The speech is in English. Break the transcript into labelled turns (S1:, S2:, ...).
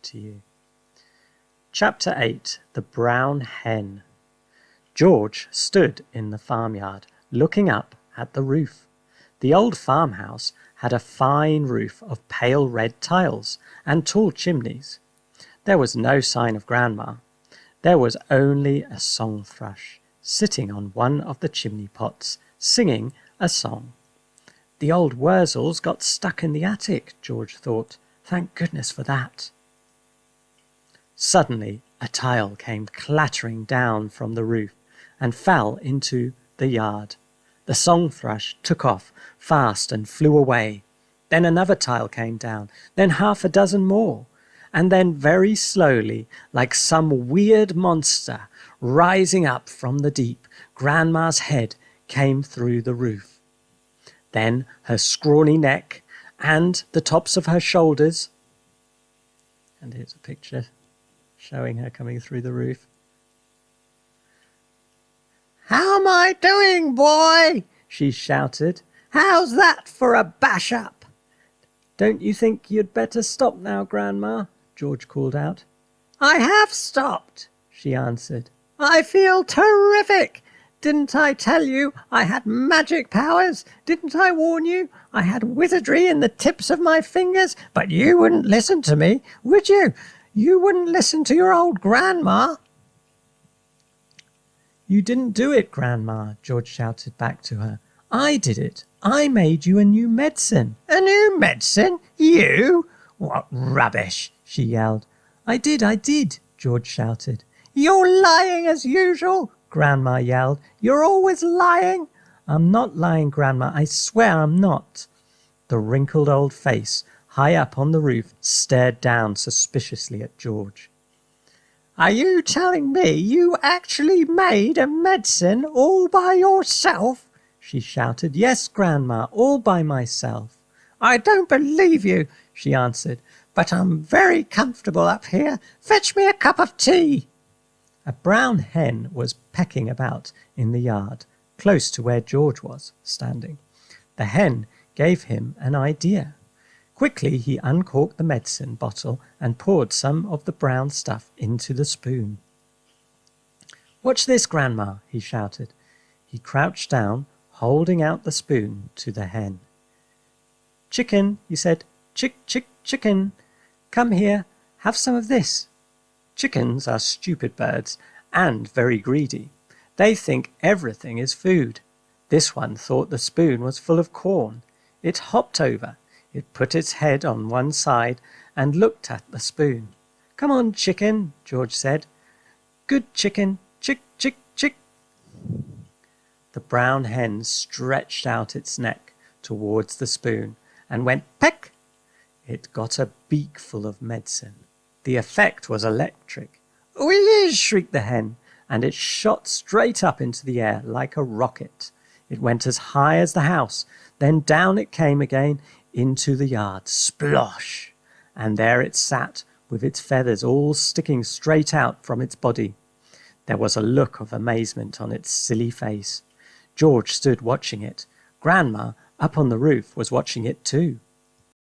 S1: to you. Chapter 8. The Brown Hen. George stood in the farmyard, looking up at the roof. The old farmhouse had a fine roof of pale red tiles and tall chimneys. There was no sign of Grandma. There was only a song thrush sitting on one of the chimney pots, singing a song. The old wurzels got stuck in the attic, George thought. Thank goodness for that. Suddenly, a tile came clattering down from the roof and fell into the yard. The song thrush took off fast and flew away. Then another tile came down, then half a dozen more, and then very slowly, like some weird monster rising up from the deep, Grandma's head came through the roof. Then her scrawny neck and the tops of her shoulders. And here's a picture showing her coming through the roof. "How am I doing, boy?" she shouted. "How's that for a bash-up?" "Don't you think you'd better stop now, Grandma?" George called out. "I have stopped," she answered. "I feel terrific. Didn't I tell you I had magic powers? Didn't I warn you? I had wizardry in the tips of my fingers, but you wouldn't listen to me, would you? You wouldn't listen to your old Grandma." "You didn't do it, Grandma," George shouted back to her. "I did it. I made you a new medicine." "A new medicine? You? What rubbish!" she yelled. I did," George shouted. "You're lying as usual," Grandma yelled. "You're always lying." "I'm not lying, Grandma. I swear I'm not." The wrinkled old face, high up on the roof, stared down suspiciously at George. "Are you telling me you actually made a medicine all by yourself?" she shouted. "Yes, Grandma, all by myself." "I don't believe you," she answered, "but I'm very comfortable up here. Fetch me a cup of tea." A brown hen was pecking about in the yard, close to where George was standing. The hen gave him an idea. Quickly he uncorked the medicine bottle and poured some of the brown stuff into the spoon. "Watch this, Grandma," he shouted. He crouched down, holding out the spoon to the hen. "Chicken," he said. Chicken. Come here, have some of this." Chickens are stupid birds and very greedy. They think everything is food. This one thought the spoon was full of corn. It hopped over. It put its head on one side and looked at the spoon. "Come on, chicken," George said. "Good chicken, chick." The brown hen stretched out its neck towards the spoon and went peck. It got a beak full of medicine. The effect was electric. "Whiz!" shrieked the hen, and it shot straight up into the air like a rocket. It went as high as the house, then down it came again into the yard. Splosh! And there it sat, with its feathers all sticking straight out from its body. There was a look of amazement on its silly face. George stood watching it. Grandma, up on the roof, was watching it too.